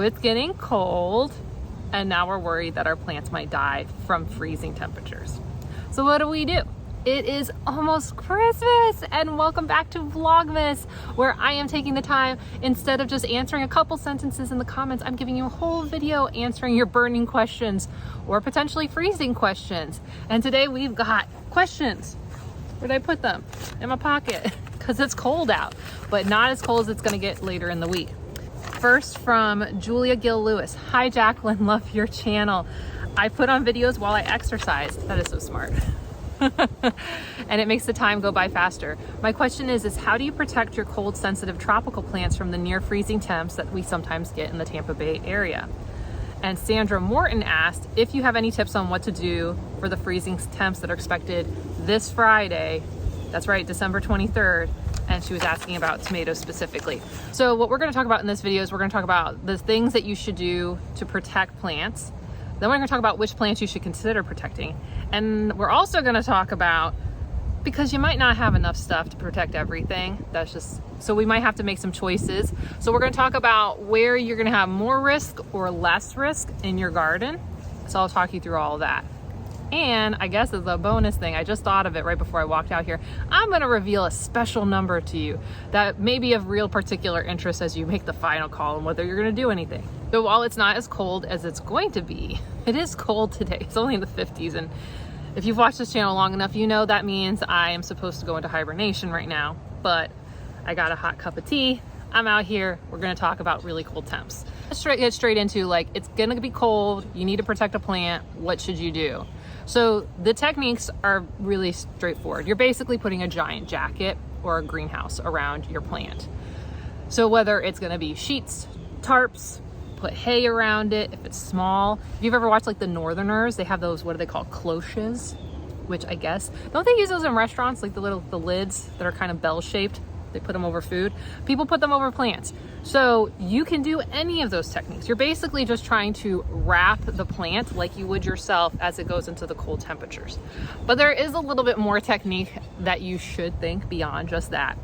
It's getting cold, and now we're worried that our plants might die from freezing temperatures. So what do? It is almost Christmas, and welcome back to Vlogmas, where I am taking the time, instead of just answering a couple sentences in the comments, I'm giving you a whole video answering your burning questions or potentially freezing questions. And today we've got questions. Where'd I put them? In my pocket, because it's cold out, but not as cold as it's gonna get later in the week. First from Julia Gill Lewis. Hi Jacqueline, love your channel. I put on videos while I exercise. That is so smart. And it makes the time go by faster. My question is how do you protect your cold sensitive tropical plants from the near freezing temps that we sometimes get in the Tampa Bay area? And Sandra Morton asked if you have any tips on what to do for the freezing temps that are expected this Friday. That's right, December 23rd. And she was asking about tomatoes specifically. So what we're gonna talk about in this video is we're gonna talk about the things that you should do to protect plants. Then we're gonna talk about which plants you should consider protecting. And we're also gonna talk about, because you might not have enough stuff to protect everything, so we might have to make some choices. So we're gonna talk about where you're gonna have more risk or less risk in your garden. So I'll talk you through all of that. And I guess as a bonus thing, I just thought of it right before I walked out here, I'm gonna reveal a special number to you that may be of real particular interest as you make the final call on whether you're gonna do anything. So while it's not as cold as it's going to be, it is cold today. It's only in the 50s. And if you've watched this channel long enough, you know that means I am supposed to go into hibernation right now, but I got a hot cup of tea. I'm out here, we're gonna talk about really cold temps. Let's get straight into, like, it's gonna be cold, you need to protect a plant, what should you do? So the techniques are really straightforward. You're basically putting a giant jacket or a greenhouse around your plant. So whether it's gonna be sheets, tarps, put hay around it, if it's small. If you've ever watched like the Northerners, they have those, what do they call, cloches, which I guess, don't they use those in restaurants, like the lids that are kind of bell-shaped? They put them over food. People put them over plants. So you can do any of those techniques. You're basically just trying to wrap the plant like you would yourself as it goes into the cold temperatures. But there is a little bit more technique that you should think beyond just that.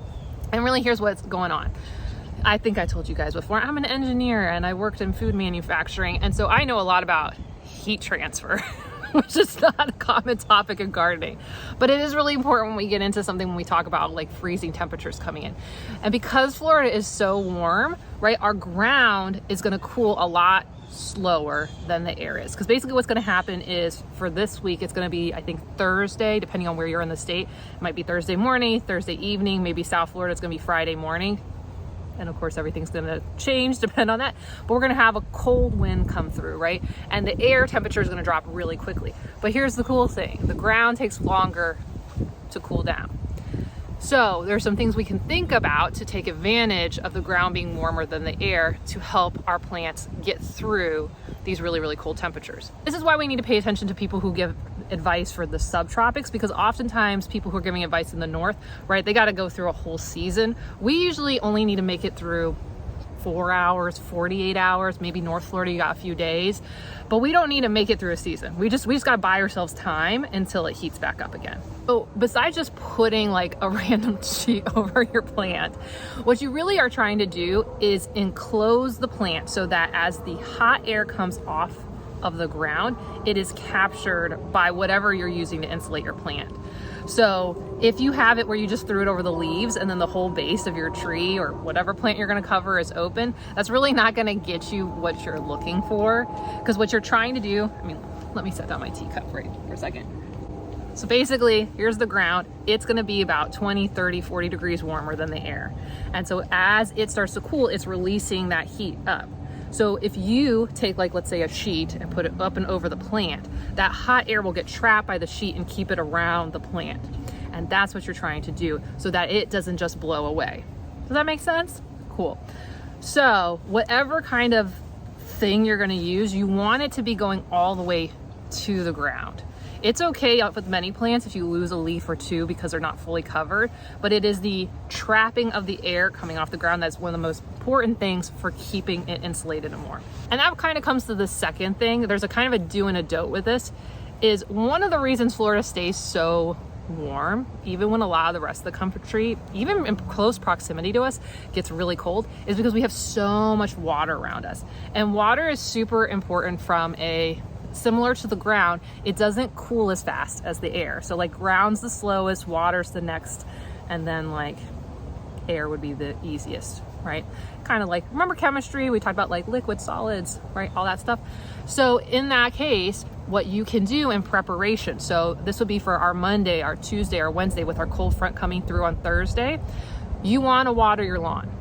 And really, here's what's going on. I think I told you guys before, I'm an engineer and I worked in food manufacturing. And so I know a lot about heat transfer. Which is not a common topic in gardening, but it is really important when we get into something, when we talk about like freezing temperatures coming in. And because Florida is so warm, right, our ground is going to cool a lot slower than the air is. Because basically what's going to happen is for this week, it's going to be, I think, Thursday, depending on where you're in the state. It might be Thursday morning, Thursday evening, maybe South Florida, it's going to be Friday morning. And of course, everything's gonna change depending on that. But we're gonna have a cold wind come through, right? And the air temperature is gonna drop really quickly. But here's the cool thing. The ground takes longer to cool down. So there's some things we can think about to take advantage of the ground being warmer than the air to help our plants get through these really, really cold temperatures. This is why we need to pay attention to people who give advice for the subtropics, because oftentimes people who are giving advice in the north, right, they got to go through a whole season. We usually only need to make it through 4 hours, 48 hours, maybe North Florida, you got a few days, but we don't need to make it through a season. We just got to buy ourselves time until it heats back up again. So besides just putting like a random sheet over your plant, what you really are trying to do is enclose the plant so that as the hot air comes off of the ground, it is captured by whatever you're using to insulate your plant. So if you have it where you just threw it over the leaves and then the whole base of your tree or whatever plant you're going to cover is open, that's really not going to get you what you're looking for. Because what you're trying to do, I mean, let me set down my teacup for a second. So basically, here's the ground. It's going to be about 20, 30, 40 degrees warmer than the air. And so as it starts to cool, it's releasing that heat up. So if you take, like, let's say a sheet and put it up and over the plant, that hot air will get trapped by the sheet and keep it around the plant. And that's what you're trying to do so that it doesn't just blow away. Does that make sense? Cool. So whatever kind of thing you're going to use, you want it to be going all the way to the ground. It's okay with many plants if you lose a leaf or two because they're not fully covered, but it is the trapping of the air coming off the ground that's one of the most important things for keeping it insulated and warm. And that kind of comes to the second thing. There's a kind of a do and a don't with this, is one of the reasons Florida stays so warm, even when a lot of the rest of the country, even in close proximity to us, gets really cold, is because we have so much water around us. And water is super important from similar to the ground, it doesn't cool as fast as the air. So like ground's the slowest, water's the next, and then like air would be the easiest, right? Kind of like, remember chemistry? We talked about like liquid, solids, right? All that stuff. So in that case, what you can do in preparation, so this would be for our Monday, our Tuesday, our Wednesday with our cold front coming through on Thursday, you want to water your lawn.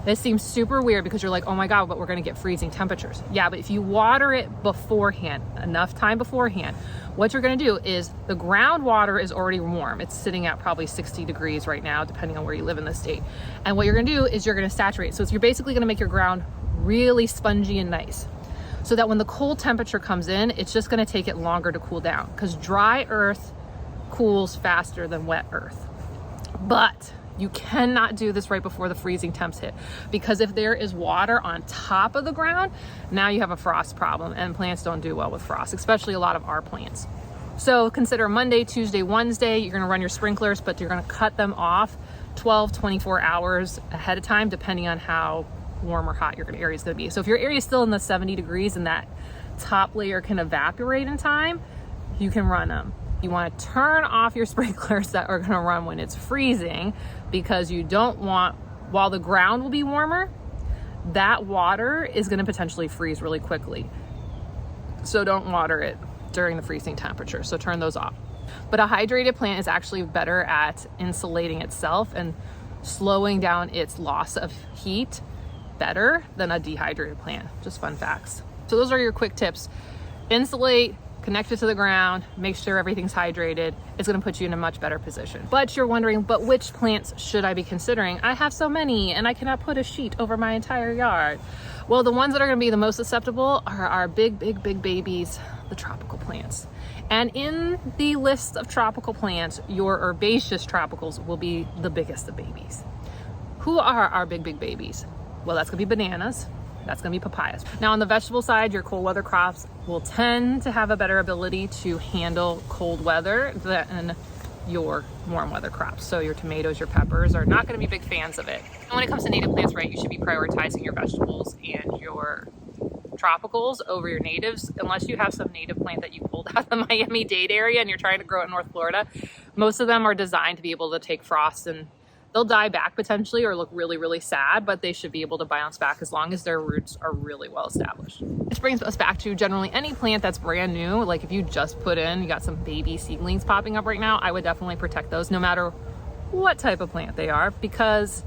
This seems super weird because you're like, oh my God, but we're going to get freezing temperatures. Yeah, but if you water it beforehand, enough time beforehand, what you're going to do is the groundwater is already warm. It's sitting at probably 60 degrees right now, depending on where you live in the state. And what you're going to do is you're going to saturate. So you're basically going to make your ground really spongy and nice, so that when the cold temperature comes in, it's just going to take it longer to cool down, because dry earth cools faster than wet earth. But you cannot do this right before the freezing temps hit, because if there is water on top of the ground, now you have a frost problem, and plants don't do well with frost, especially a lot of our plants. So consider Monday, Tuesday, Wednesday, you're gonna run your sprinklers, but you're gonna cut them off 12, 24 hours ahead of time, depending on how warm or hot your area is gonna be. So if your area is still in the 70 degrees and that top layer can evaporate in time, you can run them. You want to turn off your sprinklers that are going to run when it's freezing, because you don't want, while the ground will be warmer, that water is going to potentially freeze really quickly. So don't water it during the freezing temperature. So turn those off. But a hydrated plant is actually better at insulating itself and slowing down its loss of heat better than a dehydrated plant. Just fun facts. So those are your quick tips. Insulate, connect it to the ground, make sure everything's hydrated. It's gonna put you in a much better position. But you're wondering, but which plants should I be considering? I have so many and I cannot put a sheet over my entire yard. Well, the ones that are gonna be the most susceptible are our big babies, the tropical plants. And in the list of tropical plants, your herbaceous tropicals will be the biggest of babies. Who are our big babies? Well, that's gonna be bananas. That's gonna be papayas. Now on the vegetable side, your cold weather crops will tend to have a better ability to handle cold weather than your warm weather crops. So your tomatoes, your peppers are not gonna be big fans of it. And when it comes to native plants, right, you should be prioritizing your vegetables and your tropicals over your natives, unless you have some native plant that you pulled out of the Miami-Dade area and you're trying to grow it in North Florida. Most of them are designed to be able to take frost, and they'll die back potentially or look really sad, but they should be able to bounce back as long as their roots are really well established. Which brings us back to generally any plant that's brand new. Like if you just put in, you got some baby seedlings popping up right now, I would definitely protect those no matter what type of plant they are, because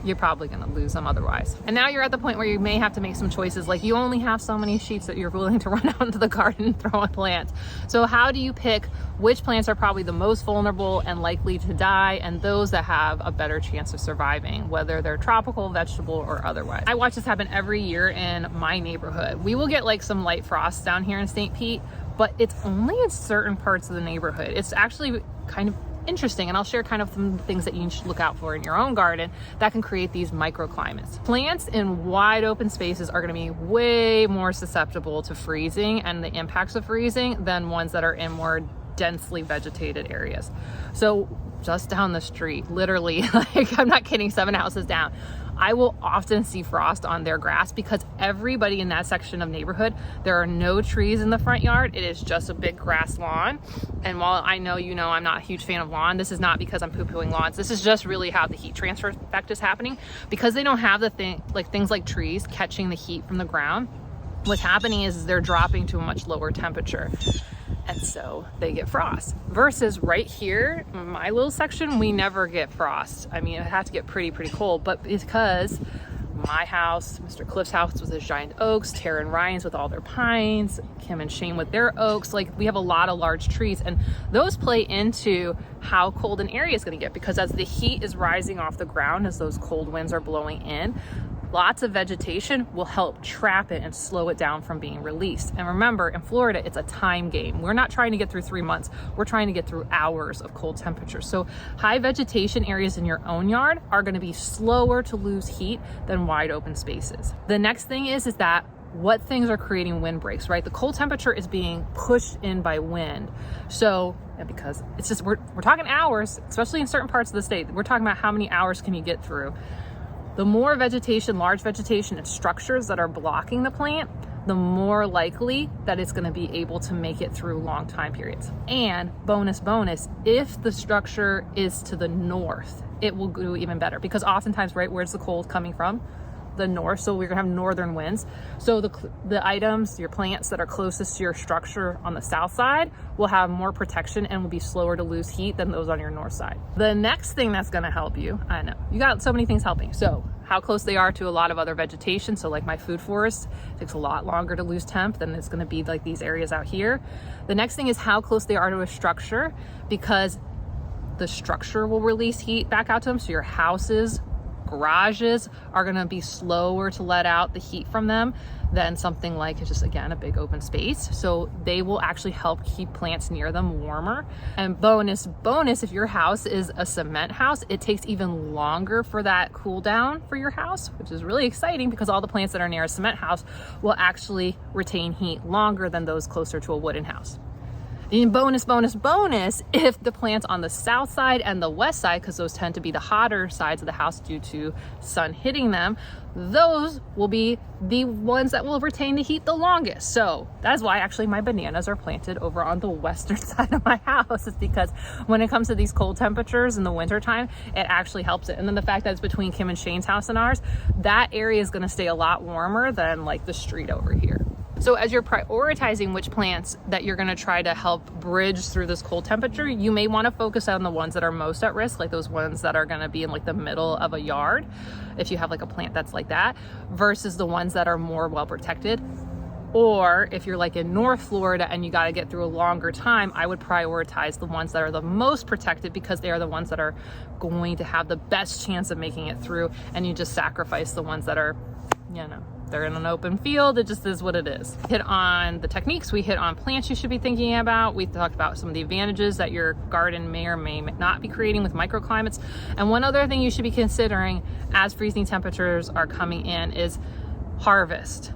you're probably gonna lose them otherwise. And now you're at the point where you may have to make some choices, like you only have so many sheets that you're willing to run out into the garden and throw a plant. So how do you pick which plants are probably the most vulnerable and likely to die, and those that have a better chance of surviving, whether they're tropical, vegetable, or otherwise? I watch this happen every year in my neighborhood. We will get like some light frost down here in St. Pete, but it's only in certain parts of the neighborhood. It's actually kind of interesting, and I'll share kind of some things that you should look out for in your own garden that can create these microclimates. Plants in wide open spaces are going to be way more susceptible to freezing and the impacts of freezing than ones that are in more densely vegetated areas. So just down the street, literally, like I'm not kidding, 7 houses down, I will often see frost on their grass because everybody in that section of neighborhood, there are no trees in the front yard. It is just a big grass lawn. And while I know, you know, I'm not a huge fan of lawn, this is not because I'm poo-pooing lawns. This is just really how the heat transfer effect is happening, because they don't have the things like trees catching the heat from the ground. What's happening is they're dropping to a much lower temperature, and so they get frost. Versus right here, my little section, we never get frost. I mean, it had to get pretty cold, but because my house, Mr. Cliff's house with his giant oaks, Tara and Ryan's with all their pines, Kim and Shane with their oaks, like we have a lot of large trees, and those play into how cold an area is going to get, because as the heat is rising off the ground, as those cold winds are blowing in, lots of vegetation will help trap it and slow it down from being released. And remember, in Florida, it's a time game. We're not trying to get through 3 months. We're trying to get through hours of cold temperatures. So high vegetation areas in your own yard are going to be slower to lose heat than wide open spaces. The next thing is that what things are creating wind breaks, right? The cold temperature is being pushed in by wind. So, because it's just, we're talking hours, especially in certain parts of the state, we're talking about how many hours can you get through. The more vegetation, large vegetation and structures that are blocking the plant, the more likely that it's going to be able to make it through long time periods. And bonus, if the structure is to the north, it will do even better, because oftentimes, right, where's the cold coming from? The north. So we're gonna have northern winds. So the items, your plants that are closest to your structure on the south side will have more protection and will be slower to lose heat than those on your north side. The next thing that's gonna help you, I know you got so many things helping. So how close they are to a lot of other vegetation. So like my food forest takes a lot longer to lose temp than it's gonna be like these areas out here. The next thing is how close they are to a structure, because the structure will release heat back out to them. So your houses, garages are going to be slower to let out the heat from them than something like, it's just, again, a big open space. So they will actually help keep plants near them warmer. And bonus, if your house is a cement house, it takes even longer for that cool down for your house, which is really exciting, because all the plants that are near a cement house will actually retain heat longer than those closer to a wooden house. And bonus, if the plants on the south side and the west side, because those tend to be the hotter sides of the house due to sun hitting them, those will be the ones that will retain the heat the longest. So that's why actually my bananas are planted over on the western side of my house, is because when it comes to these cold temperatures in the wintertime, it actually helps it. And then the fact that it's between Kim and Shane's house and ours, that area is going to stay a lot warmer than like the street over here. So as you're prioritizing which plants that you're gonna try to help bridge through this cold temperature, you may wanna focus on the ones that are most at risk, like those ones that are gonna be in like the middle of a yard, if you have like a plant that's like that, versus the ones that are more well protected. Or if you're like in North Florida and you gotta get through a longer time, I would prioritize the ones that are the most protected, because they are the ones that are going to have the best chance of making it through, and you just sacrifice the ones that are, you know, they're in an open field. It just is what it is. Hit on the techniques. We hit on plants you should be thinking about. We talked about some of the advantages that your garden may or may not be creating with microclimates. And one other thing you should be considering as freezing temperatures are coming in is harvest.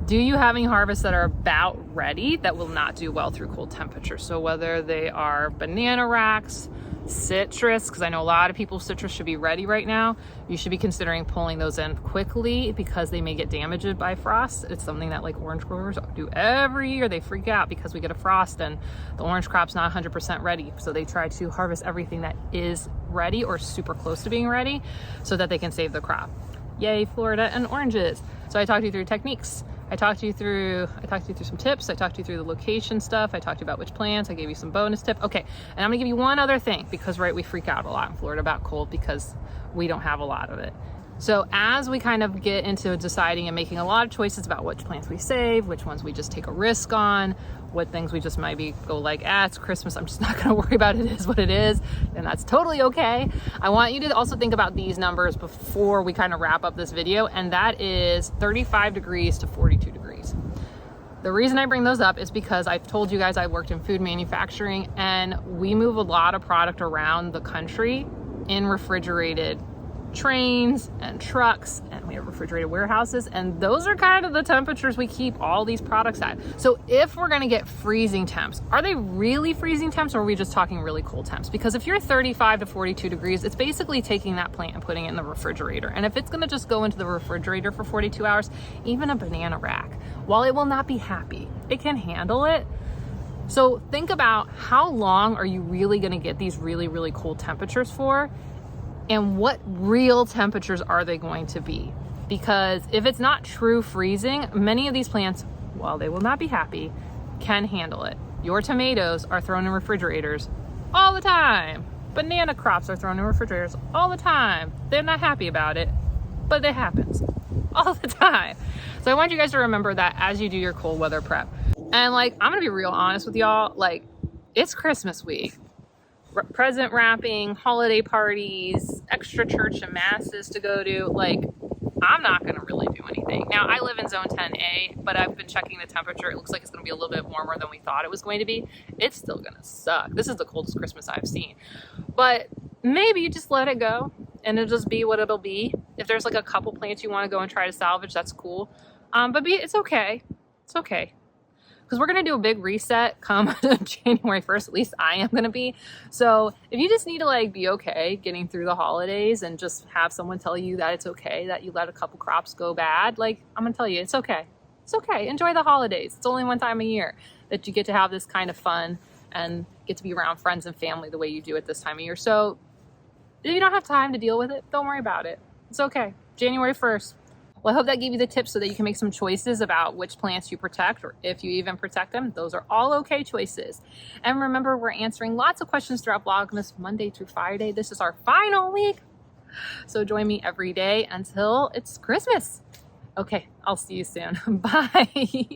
Do you have any harvests that are about ready that will not do well through cold temperatures? So whether they are banana racks, citrus, because I know a lot of people's citrus should be ready right now, you should be considering pulling those in quickly, because they may get damaged by frost. It's something that like orange growers do every year. They freak out because we get a frost and the orange crop's not 100% ready. So they try to harvest everything that is ready or super close to being ready so that they can save the crop. Yay, Florida and oranges. So I talked you through techniques. I talked you through some tips. I talked you through the location stuff. I talked to you about which plants. I gave you some bonus tip. Okay, and I'm gonna give you one other thing, because right, we freak out a lot in Florida about cold because we don't have a lot of it. So as we kind of get into deciding and making a lot of choices about which plants we save, which ones we just take a risk on, what things we just maybe go like, it's Christmas, I'm just not gonna worry about it, is what it is, and that's totally okay. I want you to also think about these numbers before we kind of wrap up this video, and that is 35 degrees to 42 degrees. The reason I bring those up is because I've told you guys I worked in food manufacturing, and we move a lot of product around the country in refrigerated trains and trucks, and we have refrigerated warehouses, and those are kind of the temperatures we keep all these products at. So if we're gonna get freezing temps, are they really freezing temps, or are we just talking really cold temps? Because if you're 35 to 42 degrees, it's basically taking that plant and putting it in the refrigerator. And if it's gonna just go into the refrigerator for 42 hours, even a banana rack, while it will not be happy, it can handle it. So think about how long are you really gonna get these really, really cold temperatures for? And what real temperatures are they going to be? Because if it's not true freezing, many of these plants, while they will not be happy, can handle it. Your tomatoes are thrown in refrigerators all the time. Banana crops are thrown in refrigerators all the time. They're not happy about it, but it happens all the time. So I want you guys to remember that as you do your cold weather prep. And like, I'm gonna be real honest with y'all, like, it's Christmas week. Present wrapping, holiday parties, extra church and masses to go to. Like, I'm not gonna really do anything. Now, I live in zone 10A, but I've been checking the temperature. It looks like it's gonna be a little bit warmer than we thought it was going to be. It's still gonna suck. This is the coldest Christmas I've seen. But maybe you just let it go and it'll just be what it'll be. If there's like a couple plants you wanna go and try to salvage, that's cool. But it's okay. It's okay. Because we're going to do a big reset come January 1st. At least I am going to be. So if you just need to like be okay getting through the holidays and just have someone tell you that it's okay that you let a couple crops go bad, like I'm going to tell you, it's okay. It's okay. Enjoy the holidays. It's only one time a year that you get to have this kind of fun and get to be around friends and family the way you do at this time of year. So if you don't have time to deal with it, don't worry about it. It's okay. January 1st. Well, I hope that gave you the tips so that you can make some choices about which plants you protect or if you even protect them. Those are all okay choices. And remember, we're answering lots of questions throughout Vlogmas Monday through Friday. This is our final week. So join me every day until it's Christmas. Okay, I'll see you soon. Bye.